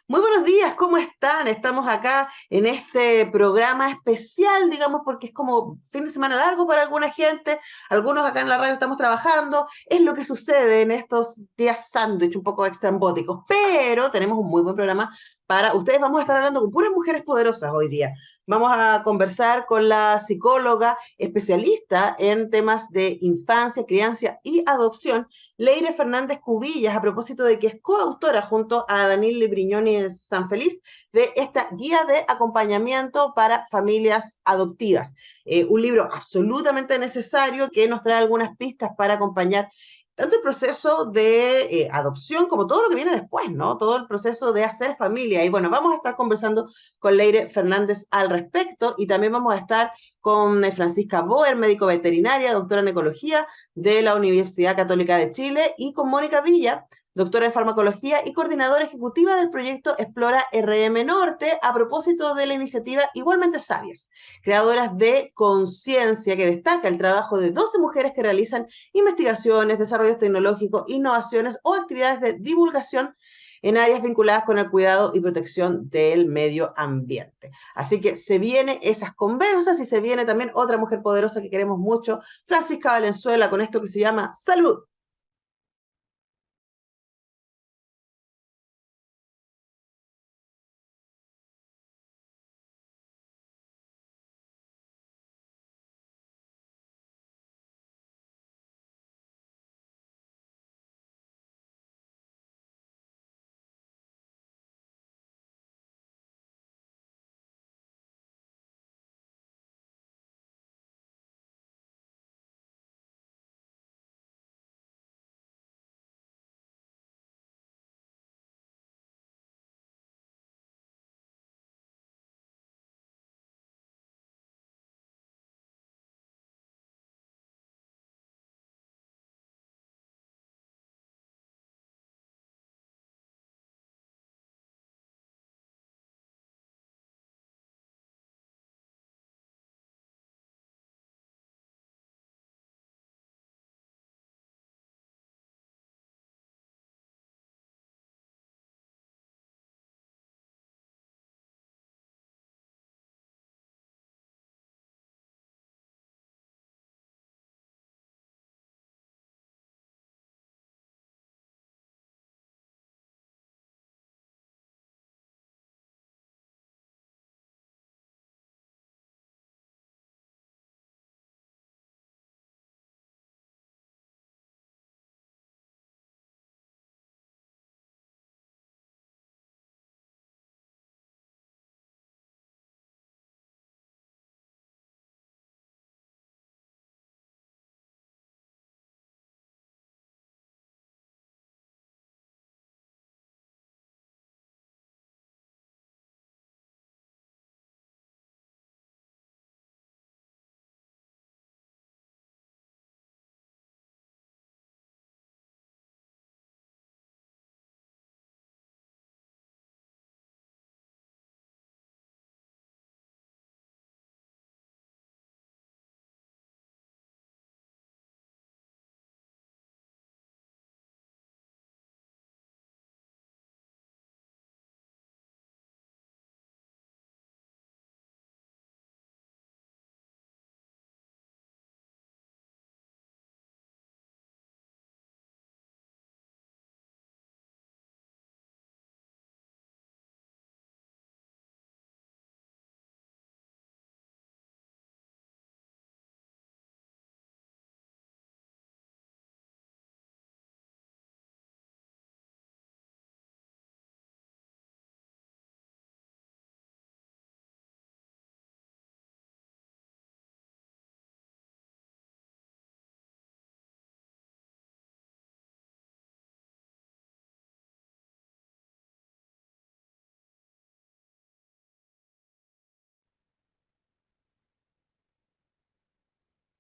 Muy buenos días, ¿cómo están? Estamos acá en este programa especial, digamos, porque es como fin de semana largo para alguna gente, algunos acá en la radio estamos trabajando, es lo que sucede en estos días sándwich, un poco extrambóticos, pero tenemos un muy buen programa para ustedes. Vamos a estar hablando con puras mujeres poderosas hoy día. Vamos a conversar con la psicóloga especialista en temas de infancia, crianza y adopción, Leire Fernández Cubillas, a propósito de que es coautora junto a Danilo Briñones Sanfeliz de esta guía de acompañamiento para familias adoptivas. Un libro absolutamente necesario que nos trae algunas pistas para acompañar tanto el proceso de adopción como todo lo que viene después, ¿no? Todo el proceso de hacer familia. Y bueno, vamos a estar conversando con Leire Fernández al respecto y también vamos a estar con Francisca Boer, médico veterinaria, doctora en ecología, de la Universidad Católica de Chile, y con Mónica Villa, doctora en farmacología y coordinadora ejecutiva del proyecto Explora RM Norte, a propósito de la iniciativa Igualmente Sabias, creadoras de conciencia, que destaca el trabajo de 12 mujeres que realizan investigaciones, desarrollos tecnológicos, innovaciones o actividades de divulgación en áreas vinculadas con el cuidado y protección del medio ambiente. Así que se vienen esas conversas y se viene también otra mujer poderosa que queremos mucho, Francisca Valenzuela, con esto que se llama Salud.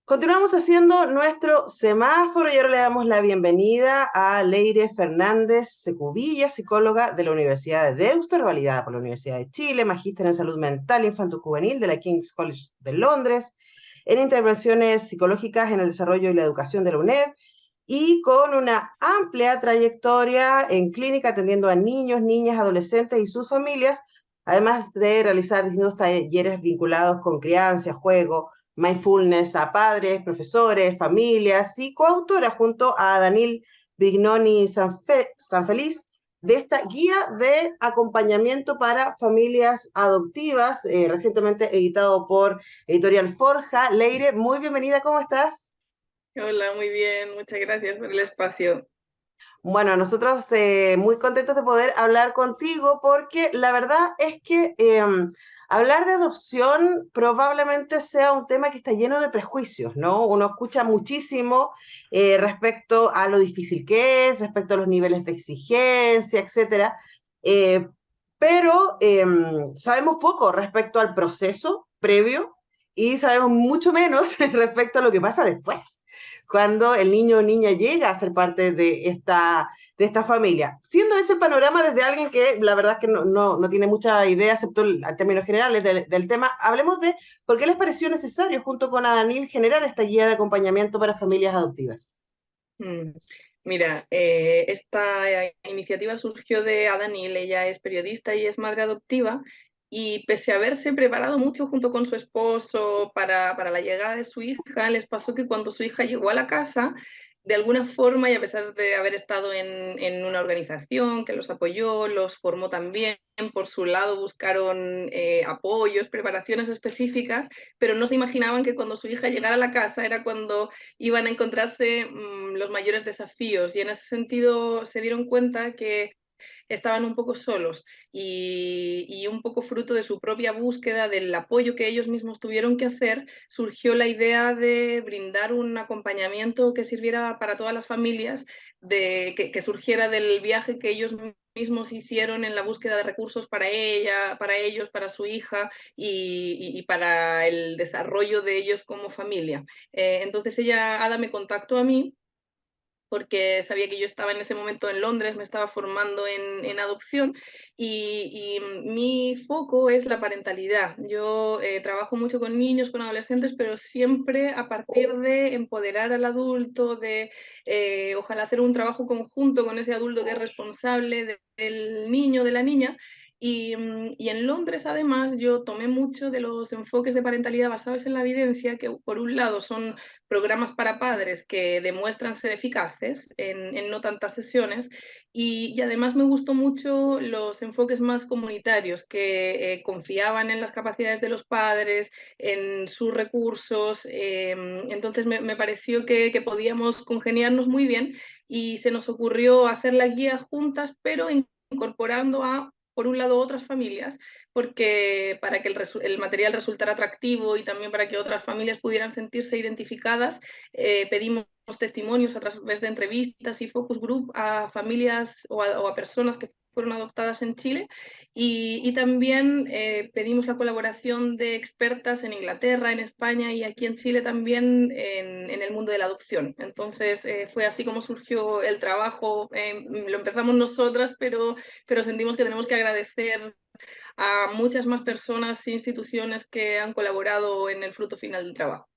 Continuamos haciendo nuestro semáforo y ahora le damos la bienvenida a Leire Fernández Secubilla, psicóloga de la Universidad de Deusto, validada por la Universidad de Chile, magíster en salud mental infanto-juvenil de la King's College de Londres, en intervenciones psicológicas en el desarrollo y la educación de la UNED, y con una amplia trayectoria en clínica atendiendo a niños, niñas, adolescentes y sus familias, además de realizar distintos talleres vinculados con crianza, juego, mindfulness a padres, profesores, familias, y coautora junto a Daniel Brignoni Sanfeliz de esta guía de acompañamiento para familias adoptivas, recientemente editado por Editorial Forja. Leire, muy bienvenida, ¿cómo estás? Hola, muy bien, muchas gracias por el espacio. Bueno, nosotros muy contentos de poder hablar contigo porque la verdad es que hablar de adopción probablemente sea un tema que está lleno de prejuicios, ¿no? Uno escucha muchísimo respecto a lo difícil que es, respecto a los niveles de exigencia, etcétera, eh, pero sabemos poco respecto al proceso previo y sabemos mucho menos respecto a lo que pasa después cuando el niño o niña llega a ser parte de esta familia. Siendo ese el panorama desde alguien que la verdad es que no tiene mucha idea, excepto en términos generales del tema, hablemos de por qué les pareció necesario, junto con Adanil, generar esta guía de acompañamiento para familias adoptivas. Mm. Mira, esta iniciativa surgió de Adanil, ella es periodista y es madre adoptiva, y pese a haberse preparado mucho junto con su esposo para la llegada de su hija, les pasó que cuando su hija llegó a la casa, de alguna forma, y a pesar de haber estado en una organización que los apoyó, los formó también, por su lado buscaron apoyos, preparaciones específicas, pero no se imaginaban que cuando su hija llegara a la casa era cuando iban a encontrarse los mayores desafíos, y en ese sentido se dieron cuenta que estaban un poco solos y un poco fruto de su propia búsqueda, del apoyo que ellos mismos tuvieron que hacer, surgió la idea de brindar un acompañamiento que sirviera para todas las familias, que surgiera del viaje que ellos mismos hicieron en la búsqueda de recursos para ella, para ellos, para su hija y para el desarrollo de ellos como familia. Entonces ella, Ada, me contactó a mí porque sabía que yo estaba en ese momento en Londres, me estaba formando en adopción, y mi foco es la parentalidad. Yo trabajo mucho con niños, con adolescentes, pero siempre a partir de empoderar al adulto, de ojalá hacer un trabajo conjunto con ese adulto que es responsable del niño, de la niña. Y en Londres, además, yo tomé mucho de los enfoques de parentalidad basados en la evidencia, que por un lado son programas para padres que demuestran ser eficaces en no tantas sesiones, y además me gustó mucho los enfoques más comunitarios que confiaban en las capacidades de los padres, en sus recursos. Entonces me pareció que podíamos congeniarnos muy bien y se nos ocurrió hacer la guía juntas, pero incorporando a, por un lado, otras familias, porque para que el material resultara atractivo y también para que otras familias pudieran sentirse identificadas, pedimos testimonios a través de entrevistas y focus group a familias o a personas que fueron adoptadas en Chile, y también pedimos la colaboración de expertas en Inglaterra, en España y aquí en Chile también en el mundo de la adopción. Entonces fue así como surgió el trabajo. Lo empezamos nosotras, pero sentimos que tenemos que agradecer a muchas más personas e instituciones que han colaborado en el fruto final del trabajo.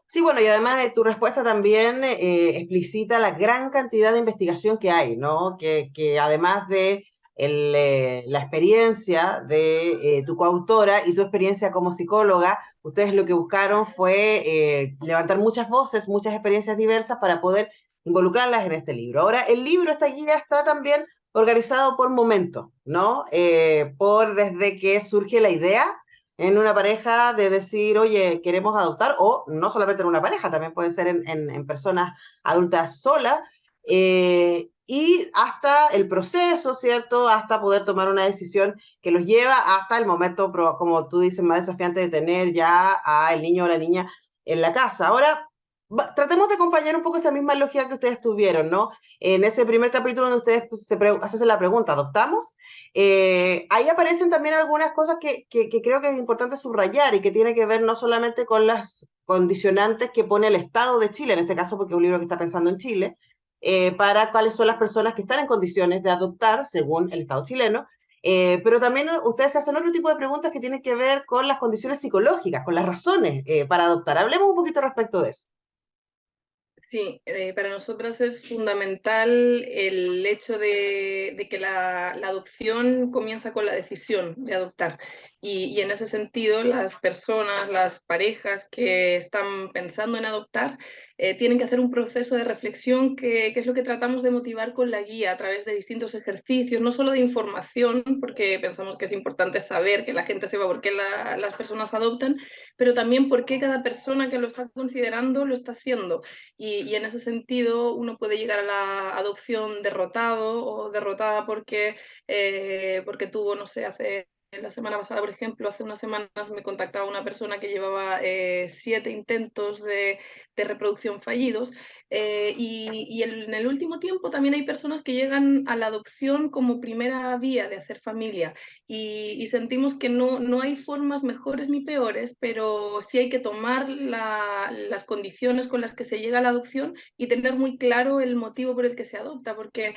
Sí, bueno, y además tu respuesta también explicita la gran cantidad de investigación que hay, ¿no? Que además de la experiencia de tu coautora y tu experiencia como psicóloga, ustedes lo que buscaron fue levantar muchas voces, muchas experiencias diversas para poder involucrarlas en este libro. Ahora, el libro, esta guía, está también organizado por momentos, ¿no? Por desde que surge la idea en una pareja de decir, oye, queremos adoptar, o no solamente en una pareja, también pueden ser en personas adultas solas, y hasta el proceso, ¿cierto? Hasta poder tomar una decisión que los lleva hasta el momento, como tú dices, más desafiante de tener ya al niño o la niña en la casa. Ahora, tratemos de acompañar un poco esa misma lógica que ustedes tuvieron, ¿no? En ese primer capítulo donde ustedes pues, hacen la pregunta, ¿adoptamos? Ahí aparecen también algunas cosas que creo que es importante subrayar y que tiene que ver no solamente con las condicionantes que pone el Estado de Chile, en este caso porque es un libro que está pensando en Chile, para cuáles son las personas que están en condiciones de adoptar según el Estado chileno, pero también ustedes se hacen otro tipo de preguntas que tienen que ver con las condiciones psicológicas, con las razones para adoptar. Hablemos un poquito respecto de eso. Sí, para nosotras es fundamental el hecho de que la adopción comienza con la decisión de adoptar. Y en ese sentido, las personas, las parejas que están pensando en adoptar, tienen que hacer un proceso de reflexión que es lo que tratamos de motivar con la guía a través de distintos ejercicios, no solo de información, porque pensamos que es importante saber, que la gente sepa por qué las personas adoptan, pero también por qué cada persona que lo está considerando lo está haciendo. Y en ese sentido uno puede llegar a la adopción derrotado o derrotada porque tuvo, no sé, hace la semana pasada, por ejemplo, hace unas semanas me contactaba una persona que llevaba 7 intentos de reproducción fallidos en el último tiempo también hay personas que llegan a la adopción como primera vía de hacer familia y sentimos que no hay formas mejores ni peores, pero sí hay que tomar las condiciones con las que se llega a la adopción y tener muy claro el motivo por el que se adopta, porque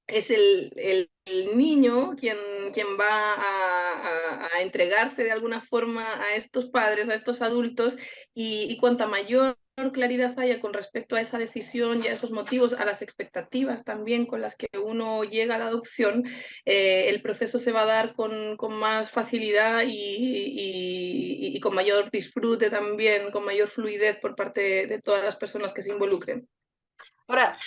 es el niño quien va a entregarse de alguna forma a estos padres, a estos adultos, y cuanta mayor claridad haya con respecto a esa decisión y a esos motivos, a las expectativas también con las que uno llega a la adopción, el proceso se va a dar con más facilidad y con mayor disfrute también, con mayor fluidez por parte de todas las personas que se involucren. Ahora,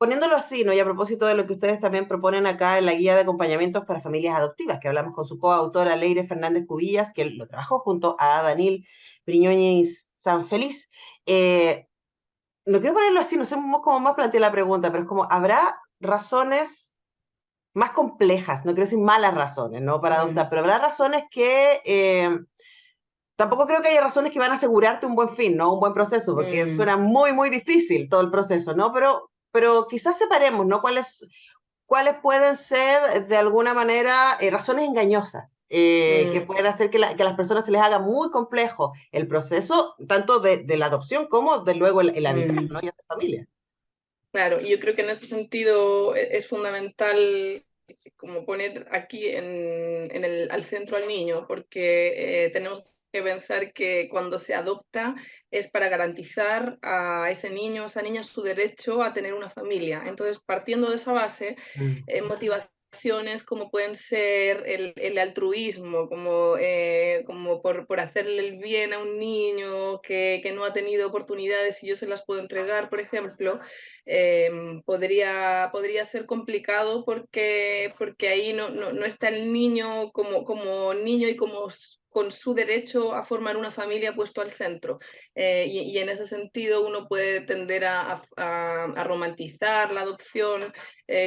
poniéndolo así, ¿no? Y a propósito de lo que ustedes también proponen acá en la guía de acompañamientos para familias adoptivas, que hablamos con su coautora Leire Fernández Cubillas, que lo trabajó junto a Daniel Briñoñez Sanfeliz. No quiero ponerlo así, no sé cómo más planteé la pregunta, pero es como, ¿habrá razones más complejas, no quiero decir malas razones, ¿no? Para adoptar, pero habrá razones que tampoco creo que haya razones que van a asegurarte un buen fin, ¿no? Un buen proceso, porque Mm, suena muy, muy difícil todo el proceso, ¿no? Pero quizás separemos, ¿no? ¿Cuáles pueden ser, de alguna manera, razones engañosas que mm. pueden hacer que a las personas se les haga muy complejo el proceso, tanto de la adopción como de luego el habitar, ¿no? Y hacer familia. Claro, y yo creo que en ese sentido es fundamental como poner aquí al centro al niño, porque tenemos que pensar que cuando se adopta es para garantizar a ese niño, a esa niña, su derecho a tener una familia. Entonces, partiendo de esa base, Mm. motivaciones como pueden ser el altruismo, como por hacerle el bien a un niño que no ha tenido oportunidades y yo se las puedo entregar, por ejemplo, podría ser complicado porque ahí no está el niño como niño y con su derecho a formar una familia puesto al centro. Y en ese sentido uno puede tender a romantizar la adopción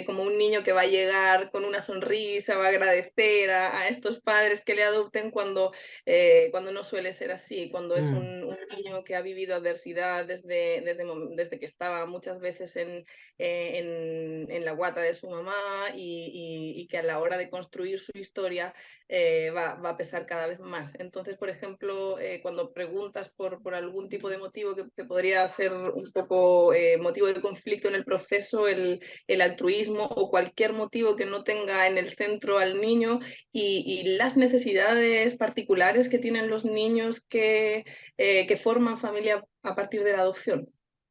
como un niño que va a llegar con una sonrisa, va a agradecer a estos padres que le adopten cuando no suele ser así, cuando es Mm. un niño que ha vivido adversidad desde que estaba muchas veces en la guata de su mamá y que a la hora de construir su historia va a pesar cada vez más. Entonces, por ejemplo, cuando preguntas por algún tipo de motivo que podría ser un poco motivo de conflicto en el proceso, el altruismo o cualquier motivo que no tenga en el centro al niño y las necesidades particulares que tienen los niños que forman familia a partir de la adopción.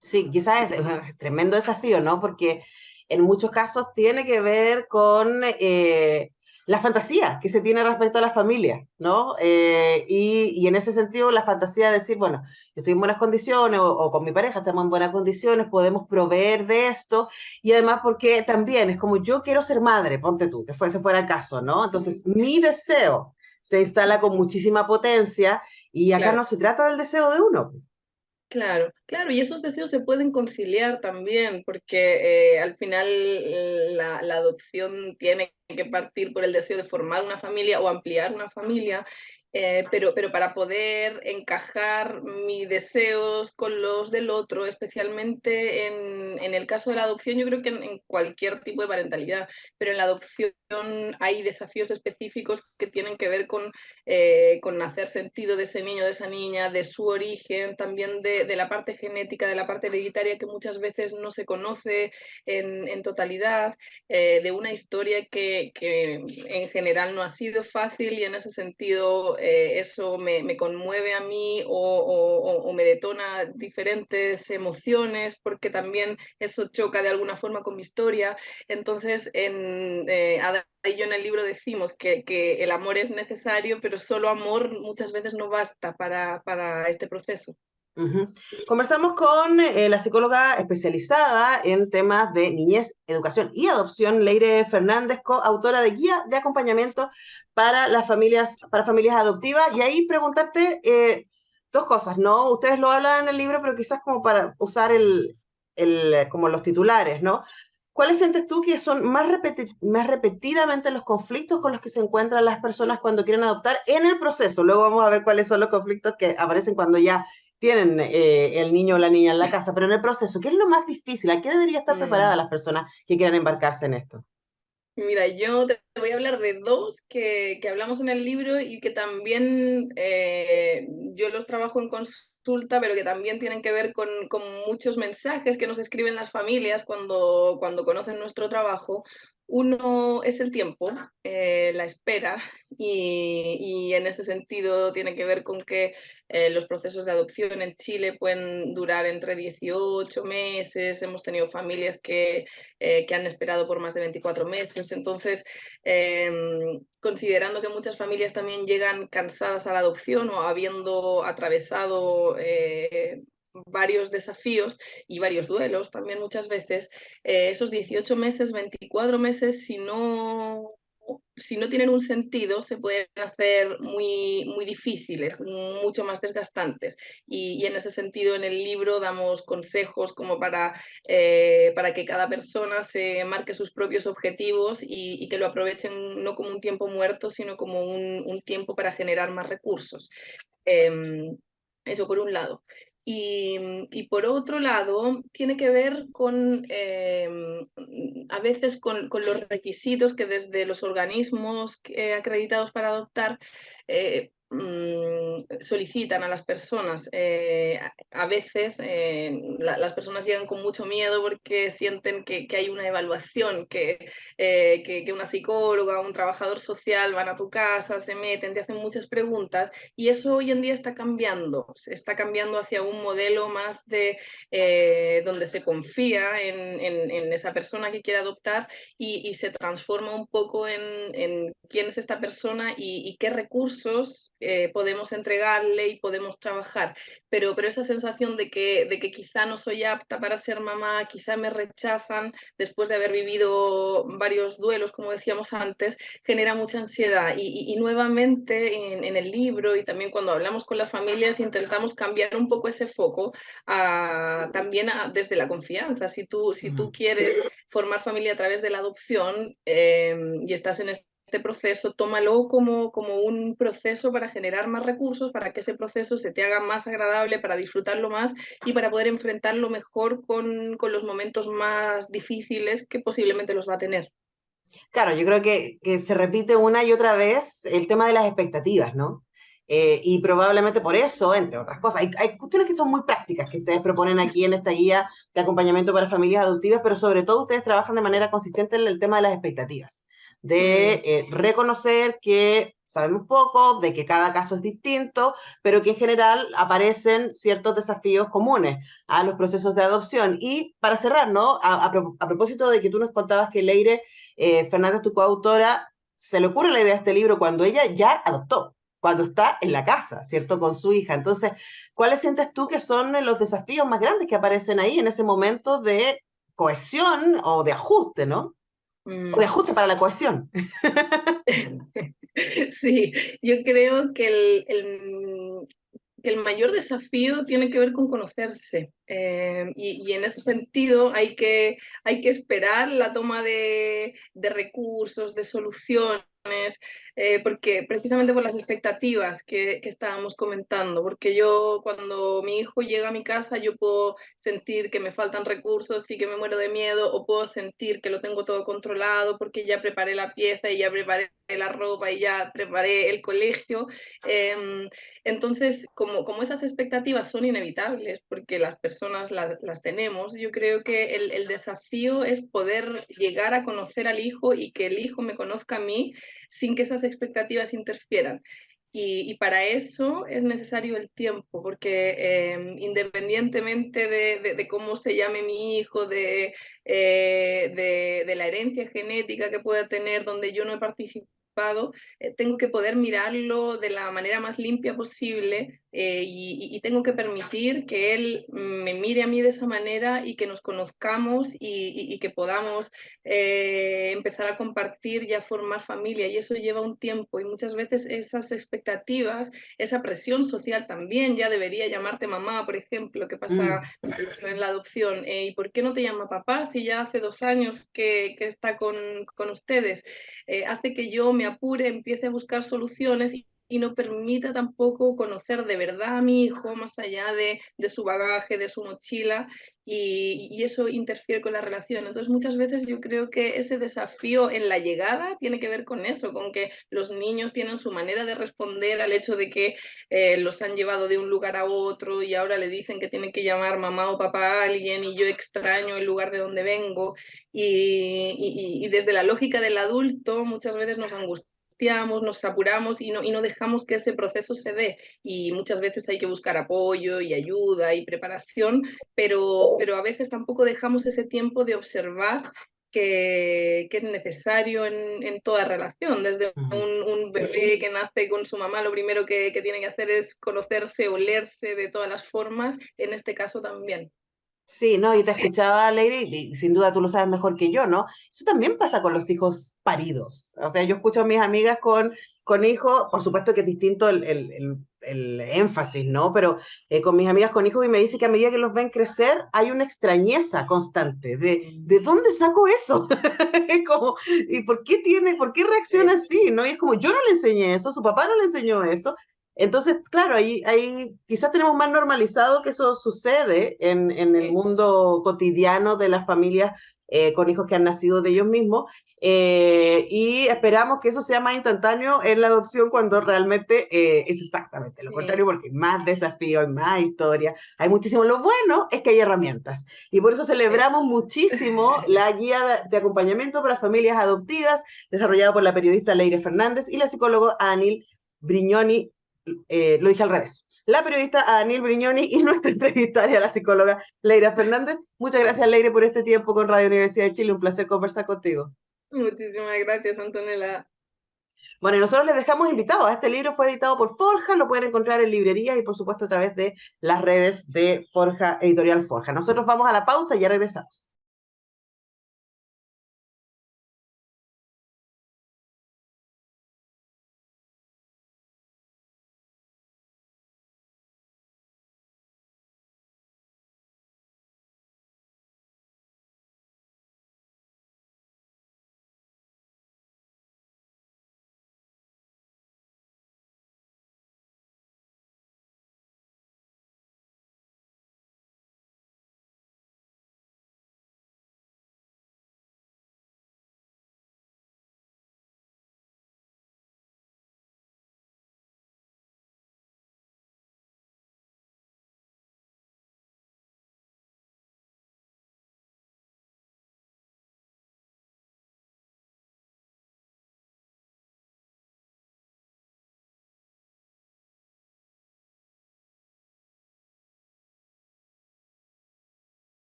Sí, quizás es un tremendo desafío, ¿no? Porque en muchos casos tiene que ver con la fantasía que se tiene respecto a la familia, ¿no? Y en ese sentido, la fantasía de decir, bueno, yo estoy en buenas condiciones o con mi pareja estamos en buenas condiciones, podemos proveer de esto, y además porque también es como yo quiero ser madre, ponte tú, que ese fuera el caso, ¿no? Entonces, mi deseo se instala con muchísima potencia y acá no Claro. se trata del deseo de uno. Claro, claro, y esos deseos se pueden conciliar también, porque al final la adopción tiene que partir por el deseo de formar una familia o ampliar una familia, pero para poder encajar mis deseos con los del otro, especialmente en el caso de la adopción, yo creo que en cualquier tipo de parentalidad, pero en la adopción hay desafíos específicos que tienen que ver con hacer sentido de ese niño, de esa niña, de su origen, también de la parte genética, de la parte hereditaria que muchas veces no se conoce en totalidad, de una historia que en general no ha sido fácil y en ese sentido eso me conmueve a mí o me detona diferentes emociones porque también eso choca de alguna forma con mi historia. Entonces, Ada y yo en el libro decimos que el amor es necesario, pero solo amor muchas veces no basta para este proceso. Ujú. Conversamos con la psicóloga especializada en temas de niñez, educación y adopción, Leire Fernández, coautora de Guía de Acompañamiento para familias adoptivas. Y ahí preguntarte dos cosas, ¿no? Ustedes lo hablan en el libro, pero quizás como para usar como los titulares, ¿no? ¿Cuáles sientes tú que son más repetidamente los conflictos con los que se encuentran las personas cuando quieren adoptar en el proceso? Luego vamos a ver cuáles son los conflictos que aparecen cuando ya tienen el niño o la niña en la casa, pero en el proceso, ¿qué es lo más difícil? ¿A qué debería estar preparada Mm. las personas que quieran embarcarse en esto? Mira, yo te voy a hablar de dos que hablamos en el libro y que también yo los trabajo en consulta, pero que también tienen que ver con muchos mensajes que nos escriben las familias cuando conocen nuestro trabajo. Uno es el tiempo, la espera, y en ese sentido tiene que ver con que los procesos de adopción en Chile pueden durar entre 18 meses. Hemos tenido familias que han esperado por más de 24 meses. Entonces, considerando que muchas familias también llegan cansadas a la adopción o habiendo atravesado varios desafíos y varios duelos también muchas veces, esos 18 meses, 24 meses, si no tienen un sentido, se pueden hacer muy difíciles, mucho más desgastantes. Y en ese sentido, en el libro damos consejos como para que cada persona se marque sus propios objetivos y que lo aprovechen no como un tiempo muerto, sino como un tiempo para generar más recursos. Eso por un lado. Y por otro lado, tiene que ver con, a veces, con los requisitos que desde los organismos acreditados para adoptar solicitan a las personas. A veces las personas llegan con mucho miedo porque sienten que hay una evaluación, que una psicóloga o un trabajador social van a tu casa, se meten, te hacen muchas preguntas, y eso hoy en día está cambiando hacia un modelo más de donde se confía en esa persona que quiere adoptar y se transforma un poco en quién es esta persona y qué recursos podemos entregarle y podemos trabajar. Pero esa sensación de que quizá no soy apta para ser mamá, quizá me rechazan después de haber vivido varios duelos, como decíamos antes, genera mucha ansiedad. Y nuevamente en el libro y también cuando hablamos con las familias intentamos cambiar un poco ese foco también desde la confianza. Si tú quieres formar familia a través de la adopción y estás en este proceso, tómalo como un proceso para generar más recursos, para que ese proceso se te haga más agradable, para disfrutarlo más y para poder enfrentarlo mejor con los momentos más difíciles que posiblemente los va a tener. Claro, yo creo que se repite una y otra vez el tema de las expectativas, ¿no? Y probablemente por eso, entre otras cosas, hay cuestiones que son muy prácticas que ustedes proponen aquí en esta guía de acompañamiento para familias adoptivas, pero sobre todo ustedes trabajan de manera consistente en el tema de las expectativas, de Mm. reconocer que sabemos poco, de que cada caso es distinto, pero que en general aparecen ciertos desafíos comunes a los procesos de adopción. Y para cerrar, ¿no? A propósito de que tú nos contabas que Leire Fernández, tu coautora, se le ocurre la idea de este libro cuando ella ya adoptó, cuando está en la casa, ¿cierto? Con su hija. Entonces, ¿cuáles sientes tú que son los desafíos más grandes que aparecen ahí en ese momento de cohesión o de ajuste, ¿no? O de Mm. ajuste para la cohesión. Sí, yo creo que el mayor desafío tiene que ver con conocerse. Y en ese sentido hay que esperar la toma de recursos, de soluciones, porque precisamente por las expectativas que estábamos comentando, porque yo cuando mi hijo llega a mi casa yo puedo sentir que me faltan recursos y que me muero de miedo, o puedo sentir que lo tengo todo controlado porque ya preparé la pieza y ya preparé la ropa y ya preparé el colegio. Entonces, como esas expectativas son inevitables, porque las personas las tenemos, yo creo que el desafío es poder llegar a conocer al hijo y que el hijo me conozca a mí sin que esas expectativas interfieran. Y para eso es necesario el tiempo, porque independientemente de cómo se llame mi hijo, de la herencia genética que pueda tener, donde yo no he participado, tengo que poder mirarlo de la manera más limpia posible, y tengo que permitir que él me mire a mí de esa manera y que nos conozcamos y que podamos empezar a compartir y a formar familia. Y eso lleva un tiempo y muchas veces esas expectativas, esa presión social también, ya debería llamarte mamá, por ejemplo, que pasa Mm. en la adopción. ¿Y por qué no te llama papá si ya hace 2 años que está con ustedes? Hace que yo me apure, empiece a buscar soluciones y no permita tampoco conocer de verdad a mi hijo más allá de su bagaje, de su mochila, y eso interfiere con la relación. Entonces muchas veces yo creo que ese desafío en la llegada tiene que ver con eso, con que los niños tienen su manera de responder al hecho de que los han llevado de un lugar a otro y ahora le dicen que tienen que llamar mamá o papá a alguien y yo extraño el lugar de donde vengo, y desde la lógica del adulto muchas veces nos angustiamos, nos apuramos y no dejamos que ese proceso se dé, y muchas veces hay que buscar apoyo y ayuda y preparación, pero a veces tampoco dejamos ese tiempo de observar que es necesario en toda relación. Desde Mm. un bebé que nace con su mamá, lo primero que tiene que hacer es conocerse, olerse de todas las formas, en este caso también. Sí, no, y te escuchaba, Lady, y sin duda tú lo sabes mejor que yo, ¿no? Eso también pasa con los hijos paridos. O sea, yo escucho a mis amigas con hijos, por supuesto que es distinto el énfasis, ¿no? Pero con mis amigas con hijos y me dice que a medida que los ven crecer hay una extrañeza constante de dónde saco eso. Es como, ¿y por qué reacciona así? ¿No? Y es como, yo no le enseñé eso, su papá no le enseñó eso. Entonces, claro, ahí quizás tenemos más normalizado que eso sucede en el Sí, mundo cotidiano de las familias con hijos que han nacido de ellos mismos, y esperamos que eso sea más instantáneo en la adopción cuando realmente es exactamente lo sí, contrario, porque hay más desafíos, hay más historia, hay muchísimo. Lo bueno es que hay herramientas y por eso sí. celebramos muchísimo la guía de acompañamiento para familias adoptivas desarrollada por la periodista Leire Fernández y la psicóloga Anil Brignoni, lo dije al revés. La periodista Daniel Brignoni y nuestra entrevistaria, la psicóloga Leira Fernández. Muchas gracias, Leire, por este tiempo con Radio Universidad de Chile. Un placer conversar contigo. Muchísimas gracias, Antonella. Bueno, y nosotros les dejamos invitados. Este libro fue editado por Forja, lo pueden encontrar en librerías y, por supuesto, a través de las redes de Forja, Editorial Forja. Nosotros vamos a la pausa y ya regresamos.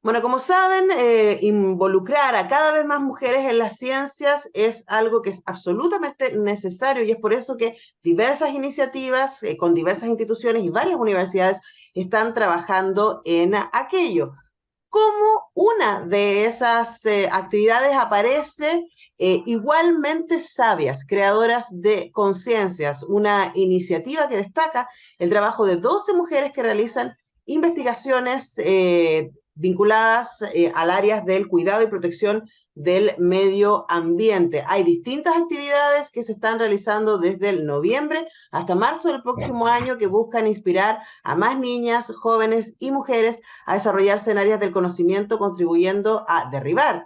Bueno, como saben, involucrar a cada vez más mujeres en las ciencias es algo que es absolutamente necesario y es por eso que diversas iniciativas con diversas instituciones y varias universidades están trabajando en aquello. Como una de esas actividades aparece Igualmente Sabias, creadoras de conciencias, una iniciativa que destaca el trabajo de 12 mujeres que realizan investigaciones vinculadas al área del cuidado y protección del medio ambiente. Hay distintas actividades que se están realizando desde el noviembre hasta marzo del próximo año que buscan inspirar a más niñas, jóvenes y mujeres a desarrollarse en áreas del conocimiento, contribuyendo a derribar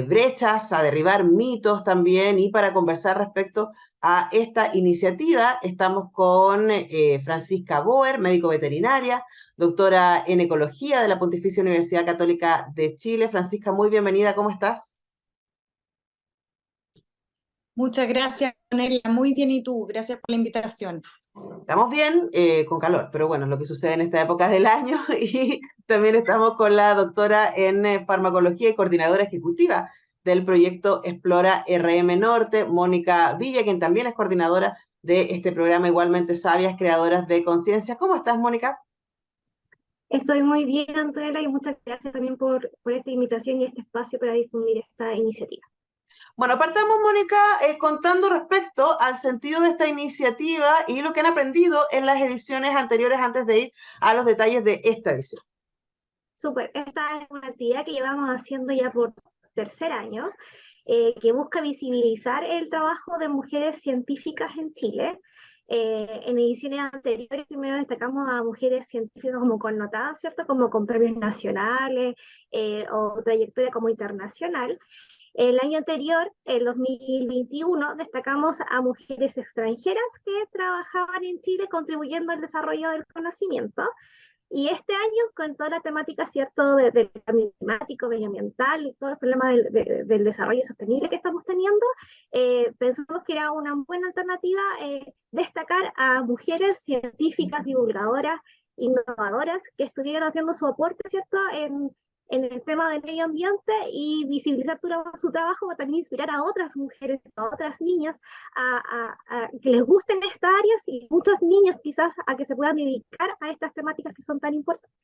brechas, a derribar mitos también. Y para conversar respecto a esta iniciativa estamos con Francisca Boer, médico veterinaria, doctora en ecología de la Pontificia Universidad Católica de Chile. Francisca, muy bienvenida, ¿cómo estás? Muchas gracias, Anela. Muy bien, ¿y tú? Gracias por la invitación. Estamos bien, con calor, pero bueno, lo que sucede en esta época del año. Y también estamos con la doctora en farmacología y coordinadora ejecutiva del proyecto Explora RM Norte, Mónica Villa, quien también es coordinadora de este programa Igualmente Sabias, Creadoras de Conciencia. ¿Cómo estás, Mónica? Estoy muy bien, Antonella, y muchas gracias también por esta invitación y este espacio para difundir esta iniciativa. Bueno, partamos, Mónica, contando respecto al sentido de esta iniciativa y lo que han aprendido en las ediciones anteriores antes de ir a los detalles de esta edición. Súper, esta es una actividad que llevamos haciendo ya por tercer año, que busca visibilizar el trabajo de mujeres científicas en Chile. En ediciones anteriores primero destacamos a mujeres científicas como connotadas, ¿cierto? Como con premios nacionales o trayectoria como internacional. El año anterior, el 2021, destacamos a mujeres extranjeras que trabajaban en Chile contribuyendo al desarrollo del conocimiento. Y este año, con toda la temática, ¿cierto?, del cambio climático, medioambiental y todos los problemas del desarrollo sostenible que estamos teniendo, pensamos que era una buena alternativa destacar a mujeres científicas, divulgadoras, innovadoras, que estuvieran haciendo su aporte, ¿cierto?, en el tema del medio ambiente y visibilizar su trabajo, pero también inspirar a otras mujeres, a otras niñas a que les gusten estas áreas y muchos niños quizás a que se puedan dedicar a estas temáticas que son tan importantes.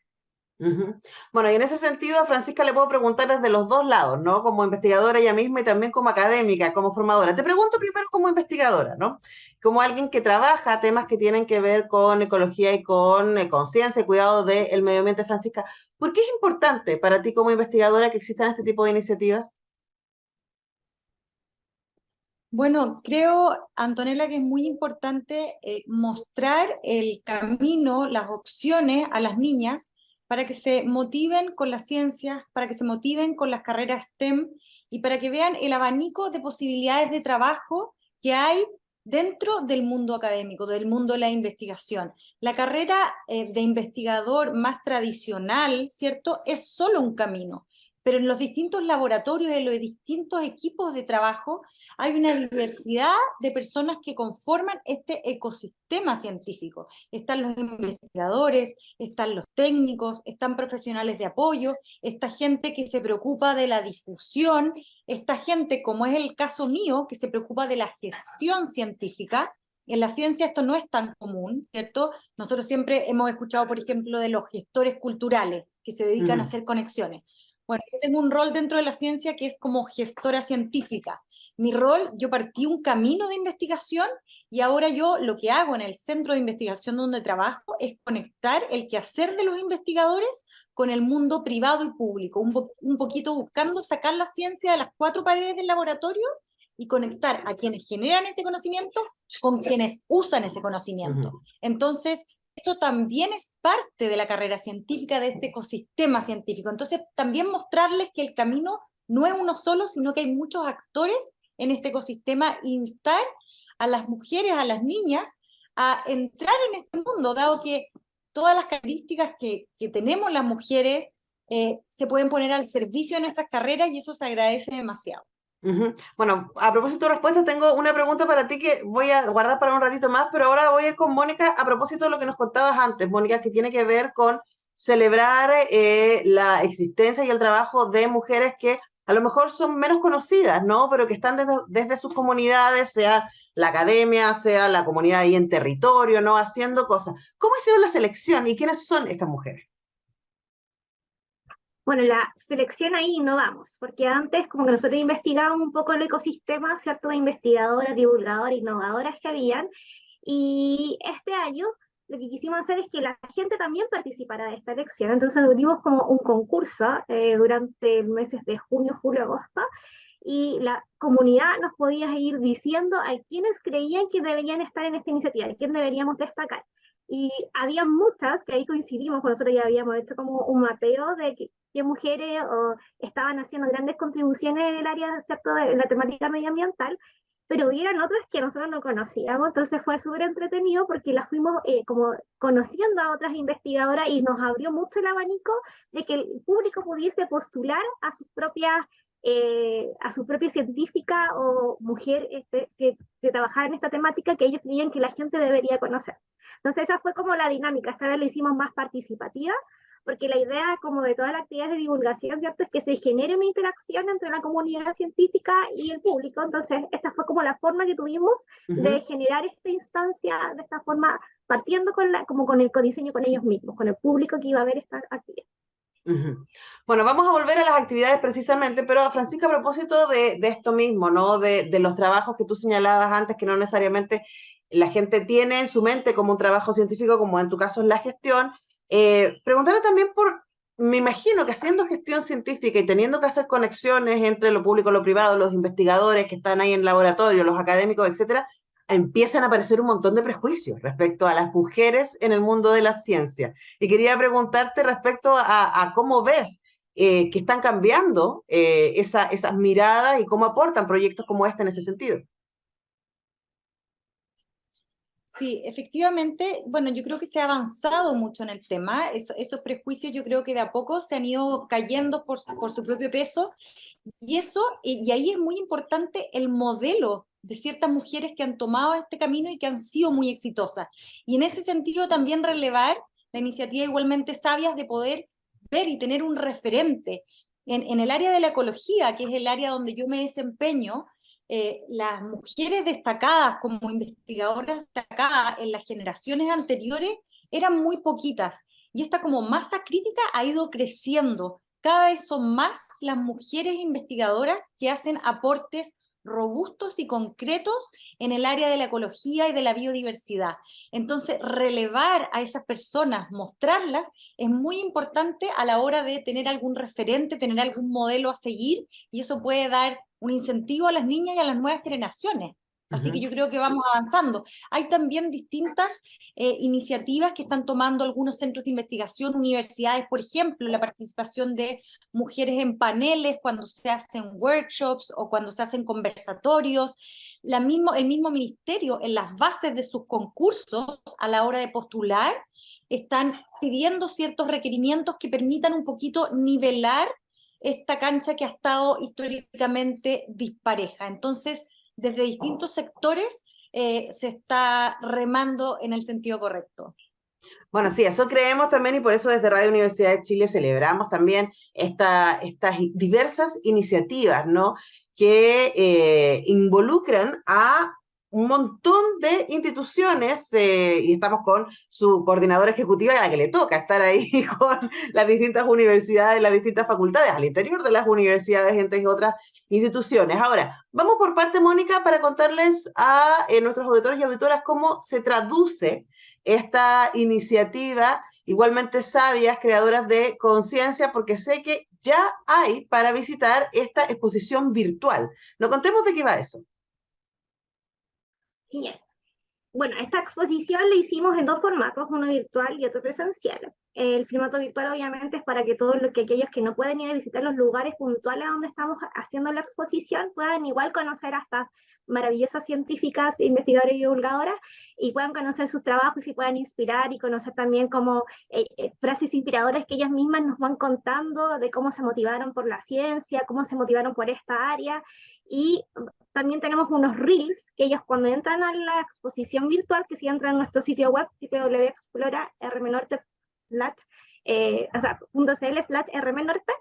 Ujú. Bueno, y en ese sentido, a Francisca le puedo preguntar desde los dos lados, ¿no? Como investigadora ella misma y también como académica, como formadora. Te pregunto primero como investigadora, ¿no? Como alguien que trabaja temas que tienen que ver con ecología y con conciencia y cuidado del medio ambiente, Francisca. ¿Por qué es importante para ti como investigadora que existan este tipo de iniciativas? Bueno, creo, Antonella, que es muy importante mostrar el camino, las opciones a las niñas para que se motiven con las ciencias, para que se motiven con las carreras STEM y para que vean el abanico de posibilidades de trabajo que hay dentro del mundo académico, del mundo de la investigación. La carrera de investigador más tradicional, ¿cierto?, es solo un camino, pero en los distintos laboratorios, en los distintos equipos de trabajo, hay una diversidad de personas que conforman este ecosistema científico. Están los investigadores, están los técnicos, están profesionales de apoyo, esta gente que se preocupa de la difusión, esta gente, como es el caso mío, que se preocupa de la gestión científica. En la ciencia esto no es tan común, ¿cierto? Nosotros siempre hemos escuchado, por ejemplo, de los gestores culturales que se dedican a hacer conexiones. Bueno, yo tengo un rol dentro de la ciencia que es como gestora científica. Mi rol, yo partí un camino de investigación y ahora yo lo que hago en el centro de investigación donde trabajo es conectar el quehacer de los investigadores con el mundo privado y público, un poquito buscando sacar la ciencia de las cuatro paredes del laboratorio y conectar a quienes generan ese conocimiento con quienes usan ese conocimiento. Entonces, eso también es parte de la carrera científica, de este ecosistema científico. Entonces, también mostrarles que el camino no es uno solo, sino que hay muchos actores en este ecosistema, instar a las mujeres, a las niñas, a entrar en este mundo, dado que todas las características que tenemos las mujeres se pueden poner al servicio de nuestras carreras y eso se agradece demasiado. Bueno, a propósito de respuesta, tengo una pregunta para ti que voy a guardar para un ratito más, pero ahora voy a ir con Mónica a propósito de lo que nos contabas antes, Mónica, que tiene que ver con celebrar la existencia y el trabajo de mujeres que a lo mejor son menos conocidas, ¿no? Pero que están desde sus comunidades, sea la academia, sea la comunidad ahí en territorio, ¿no? Haciendo cosas. ¿Cómo hicieron la selección y quiénes son estas mujeres? Bueno, la selección ahí innovamos, porque antes como que nosotros investigábamos un poco el ecosistema, ¿cierto? De investigadoras, divulgadoras, innovadoras que habían, y este año lo que quisimos hacer es que la gente también participara de esta elección. Entonces abrimos como un concurso durante meses de junio, julio, agosto, y la comunidad nos podía ir diciendo a quienes creían que deberían estar en esta iniciativa, a quién deberíamos destacar. Y había muchas que ahí coincidimos, con nosotros ya habíamos hecho como un mapeo de qué mujeres estaban haciendo grandes contribuciones en el área, ¿cierto?, de la temática medioambiental, pero hubieran otras que nosotros no conocíamos, entonces fue súper entretenido porque las fuimos como conociendo a otras investigadoras y nos abrió mucho el abanico de que el público pudiese postular a su propia científica o mujer que trabajara en esta temática que ellos creían que la gente debería conocer. Entonces esa fue como la dinámica, esta vez la hicimos más participativa, porque la idea como de todas las actividades de divulgación, ¿cierto?, es que se genere una interacción entre la comunidad científica y el público. Entonces esta fue como la forma que tuvimos de generar esta instancia, de esta forma, partiendo como con el codiseño con ellos mismos, con el público que iba a ver esta actividad. Bueno, vamos a volver a las actividades precisamente, pero Francisca, a propósito de esto mismo, ¿no? De los trabajos que tú señalabas antes, que no necesariamente la gente tiene en su mente como un trabajo científico, como en tu caso es la gestión, preguntarle también me imagino que haciendo gestión científica y teniendo que hacer conexiones entre lo público y lo privado, los investigadores que están ahí en laboratorio, los académicos, etcétera, empiezan a aparecer un montón de prejuicios respecto a las mujeres en el mundo de la ciencia. Y quería preguntarte respecto a cómo ves que están cambiando esas miradas y cómo aportan proyectos como este en ese sentido. Sí, efectivamente, bueno, yo creo que se ha avanzado mucho en el tema, esos prejuicios yo creo que de a poco se han ido cayendo por su propio peso, y ahí es muy importante el modelo de ciertas mujeres que han tomado este camino y que han sido muy exitosas. Y en ese sentido también relevar la iniciativa Igualmente Sabias de poder ver y tener un referente. En el área de la ecología, que es el área donde yo me desempeño, las mujeres destacadas como investigadoras destacadas en las generaciones anteriores eran muy poquitas, y esta como masa crítica ha ido creciendo. Cada vez son más las mujeres investigadoras que hacen aportes robustos y concretos en el área de la ecología y de la biodiversidad. Entonces, relevar a esas personas, mostrarlas, es muy importante a la hora de tener algún referente, tener algún modelo a seguir, y eso puede dar un incentivo a las niñas y a las nuevas generaciones. Así que yo creo que vamos avanzando. Hay también distintas iniciativas que están tomando algunos centros de investigación, universidades, por ejemplo, la participación de mujeres en paneles cuando se hacen workshops o cuando se hacen conversatorios. El mismo ministerio en las bases de sus concursos a la hora de postular están pidiendo ciertos requerimientos que permitan un poquito nivelar esta cancha que ha estado históricamente dispareja. Entonces, desde distintos sectores se está remando en el sentido correcto. Bueno, sí, eso creemos también y por eso desde Radio Universidad de Chile celebramos también estas diversas iniciativas, ¿no? Que involucran a un montón de instituciones y estamos con su coordinadora ejecutiva a la que le toca estar ahí con las distintas universidades, las distintas facultades, al interior de las universidades, entre otras instituciones. Ahora, vamos por parte, Mónica, para contarles a nuestros auditores y auditoras cómo se traduce esta iniciativa, igualmente sabias, creadoras de conciencia, porque sé que ya hay para visitar esta exposición virtual. No contemos de qué va eso. Genial. Bueno, esta exposición la hicimos en dos formatos, uno virtual y otro presencial. El formato virtual obviamente es para que aquellos que no pueden ir a visitar los lugares puntuales donde estamos haciendo la exposición puedan igual conocer a estas maravillosas científicas, investigadoras y divulgadoras, y puedan conocer sus trabajos y puedan inspirar y conocer también como frases inspiradoras que ellas mismas nos van contando de cómo se motivaron por la ciencia, cómo se motivaron por esta área. Y también tenemos unos reels que ellos cuando entran a la exposición virtual, que si entran a nuestro sitio web www.explora o sea, .cl/rmnorte.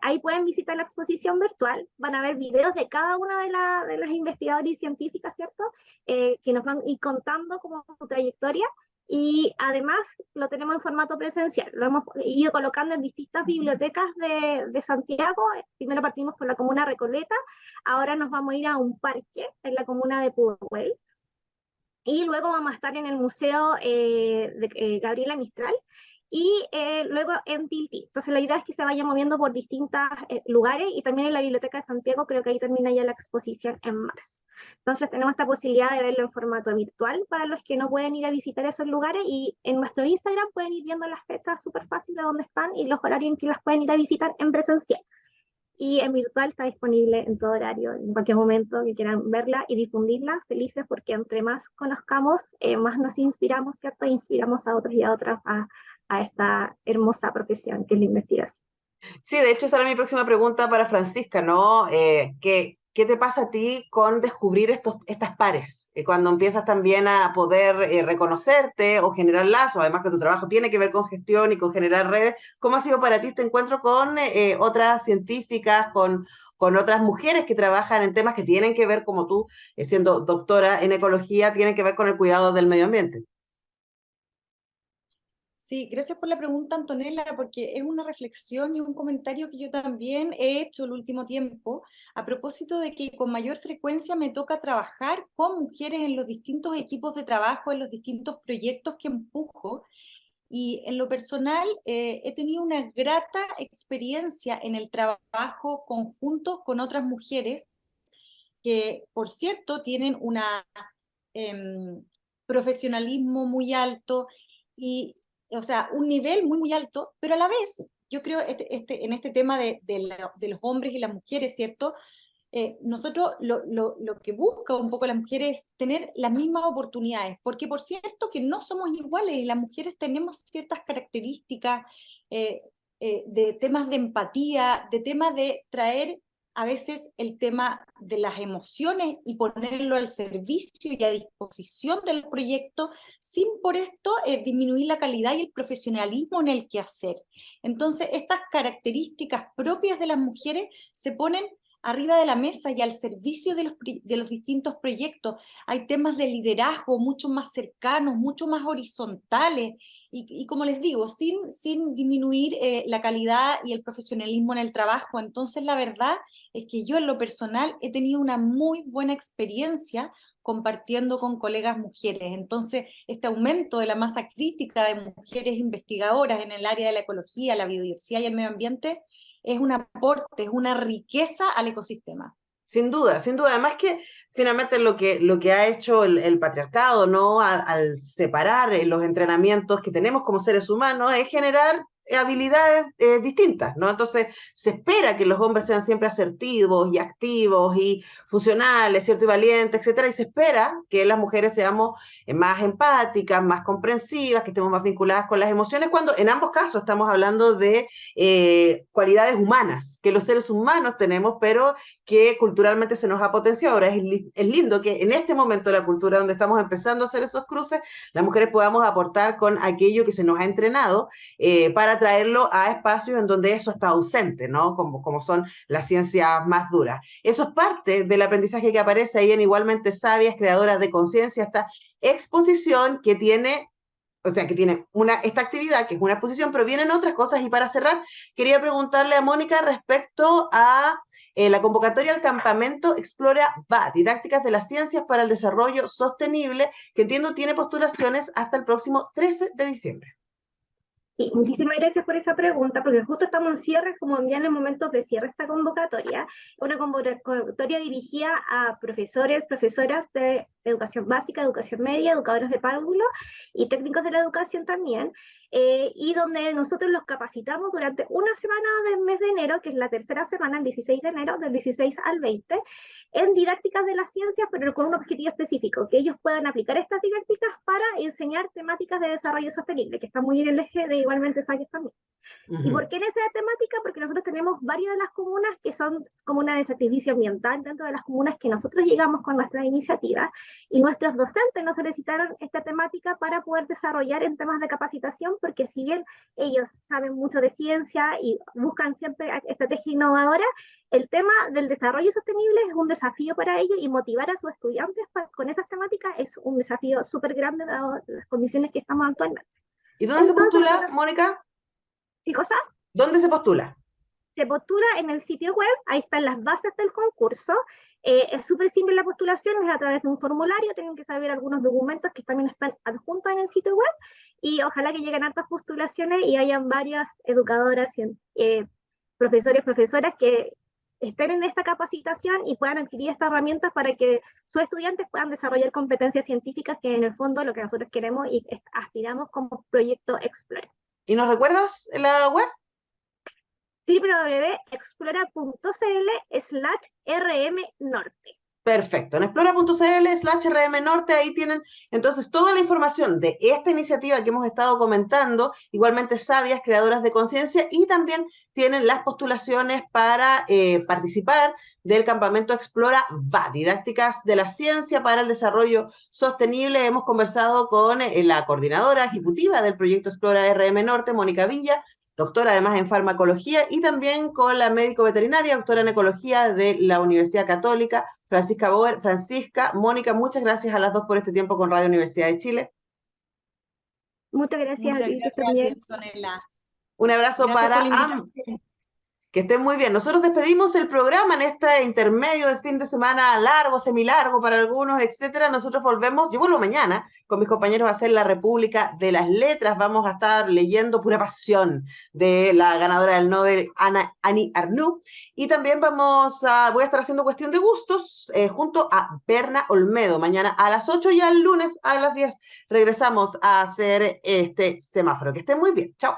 Ahí pueden visitar la exposición virtual, van a ver videos de cada una de las investigadoras y científicas, ¿cierto? Que nos van a ir contando como su trayectoria, y además lo tenemos en formato presencial. Lo hemos ido colocando en distintas bibliotecas de Santiago. Primero partimos por la comuna Recoleta, ahora nos vamos a ir a un parque en la comuna de Pudahuel, y luego vamos a estar en el Museo de Gabriela Mistral, y luego en Tilti. Entonces la idea es que se vaya moviendo por distintos lugares, y también en la Biblioteca de Santiago, creo que ahí termina ya la exposición en marzo. Entonces tenemos esta posibilidad de verlo en formato virtual para los que no pueden ir a visitar esos lugares, y en nuestro Instagram pueden ir viendo las fechas súper fáciles de dónde están y los horarios en que las pueden ir a visitar en presencial. Y en virtual está disponible en todo horario, en cualquier momento que quieran verla y difundirla, felices, porque entre más conozcamos, más nos inspiramos, ¿cierto? E inspiramos a otros y a otras a esta hermosa profesión que es la investigación. Sí, de hecho, esa era mi próxima pregunta para Francisca, ¿no? ¿Qué te pasa a ti con descubrir estas pares? Cuando empiezas también a poder reconocerte o generar lazos, además que tu trabajo tiene que ver con gestión y con generar redes, ¿cómo ha sido para ti este encuentro con otras científicas, con otras mujeres que trabajan en temas que tienen que ver, como tú, siendo doctora en ecología, tienen que ver con el cuidado del medio ambiente? Sí, gracias por la pregunta, Antonella, porque es una reflexión y un comentario que yo también he hecho el último tiempo, a propósito de que con mayor frecuencia me toca trabajar con mujeres en los distintos equipos de trabajo, en los distintos proyectos que empujo. Y en lo personal, he tenido una grata experiencia en el trabajo conjunto con otras mujeres que, por cierto, tienen una profesionalismo muy alto, y, o sea, un nivel muy, muy alto, pero a la vez, yo creo, en este tema de los hombres y las mujeres, ¿cierto? Nosotros lo que busca un poco las mujeres es tener las mismas oportunidades, porque por cierto que no somos iguales, y las mujeres tenemos ciertas características eh, de temas de empatía, de temas de traer a veces el tema de las emociones y ponerlo al servicio y a disposición del proyecto, sin por esto disminuir la calidad y el profesionalismo en el quehacer. Entonces, estas características propias de las mujeres se ponen arriba de la mesa y al servicio de los distintos proyectos. Hay temas de liderazgo mucho más cercanos, mucho más horizontales, y como les digo, sin disminuir la calidad y el profesionalismo en el trabajo. Entonces, la verdad es que yo en lo personal he tenido una muy buena experiencia compartiendo con colegas mujeres. Entonces, este aumento de la masa crítica de mujeres investigadoras en el área de la ecología, la biodiversidad y el medio ambiente es un aporte, es una riqueza al ecosistema. Sin duda, sin duda. Además que finalmente lo que ha hecho el patriarcado, ¿no? Al separar los entrenamientos que tenemos como seres humanos es generar habilidades distintas, ¿no? Entonces se espera que los hombres sean siempre asertivos y activos y funcionales, ¿cierto? Y valientes, etcétera. Y se espera que las mujeres seamos más empáticas, más comprensivas, que estemos más vinculadas con las emociones, cuando en ambos casos estamos hablando de cualidades humanas que los seres humanos tenemos, pero que culturalmente se nos ha potenciado. Ahora es lindo que en este momento de la cultura donde estamos empezando a hacer esos cruces, las mujeres podamos aportar con aquello que se nos ha entrenado para traerlo a espacios en donde eso está ausente, ¿no? Como son las ciencias más duras. Eso es parte del aprendizaje que aparece ahí en Igualmente Sabias, Creadoras de Conciencia, esta exposición que tiene, o sea, que tiene esta actividad, que es una exposición, pero vienen otras cosas. Y para cerrar, quería preguntarle a Mónica respecto a la convocatoria al campamento Explora BAT, Didácticas de las Ciencias para el Desarrollo Sostenible, que entiendo tiene postulaciones hasta el próximo 13 de diciembre. Sí, muchísimas gracias por esa pregunta, porque justo estamos en cierre, como ya en el momento de cierre esta convocatoria, una convocatoria dirigida a profesores, profesoras de educación básica, educación media, educadores de párvulo y técnicos de la educación también, y donde nosotros los capacitamos durante una semana del mes de enero, que es la tercera semana, el 16 de enero, del 16 al 20, en didácticas de las ciencias, pero con un objetivo específico, que ellos puedan aplicar estas didácticas para enseñar temáticas de desarrollo sostenible, que está muy en el eje de Igualmente Sabias también. ¿Y Ujú. por qué en esa temática? Porque nosotros tenemos varias de las comunas que son comunas de sacrificio ambiental, dentro de las comunas que nosotros llegamos con nuestra iniciativa, y nuestros docentes nos solicitaron esta temática para poder desarrollar en temas de capacitación, porque si bien ellos saben mucho de ciencia y buscan siempre estrategias innovadoras, el tema del desarrollo sostenible es un desafío para ellos, y motivar a sus estudiantes con esas temáticas es un desafío súper grande dado las condiciones que estamos actualmente. ¿Y dónde se Entonces, postula, nosotros, Mónica? ¿qué cosa? ¿Dónde se postula? Se postula en el sitio web, ahí están las bases del concurso. Es súper simple la postulación, es a través de un formulario, tienen que saber algunos documentos que también están adjuntos en el sitio web, y ojalá que lleguen hartas postulaciones y hayan varias educadoras, profesores, profesoras que estén en esta capacitación y puedan adquirir estas herramientas para que sus estudiantes puedan desarrollar competencias científicas, que en el fondo lo que nosotros queremos y aspiramos como proyecto Explore. ¿Y nos recuerdas la web? www.explora.cl/rmnorte. Perfecto. En explora.cl/rmnorte, ahí tienen entonces toda la información de esta iniciativa que hemos estado comentando, igualmente Sabias, creadoras de conciencia, y también tienen las postulaciones para participar del campamento Explora Va, didácticas de la ciencia para el desarrollo sostenible. Hemos conversado con la coordinadora ejecutiva del proyecto Explora RM Norte, Mónica Villa, doctora además en farmacología, y también con la médico veterinaria, doctora en ecología de la Universidad Católica, Francisca Boer. Francisca, Mónica, muchas gracias a las dos por este tiempo con Radio Universidad de Chile. Muchas gracias a Muchas ti gracias, también. Antonella. Un abrazo Gracias por para la ambos. invitación. Que estén muy bien. Nosotros despedimos el programa en este intermedio de fin de semana largo, semilargo para algunos, etcétera. Nosotros volvemos, yo vuelvo mañana con mis compañeros a hacer la República de las Letras. Vamos a estar leyendo Pura Pasión de la ganadora del Nobel, Annie Ernaux. Y también voy a estar haciendo Cuestión de Gustos junto a Berna Olmedo. Mañana a las 8 y al lunes a las 10 regresamos a hacer este semáforo. Que estén muy bien. Chao.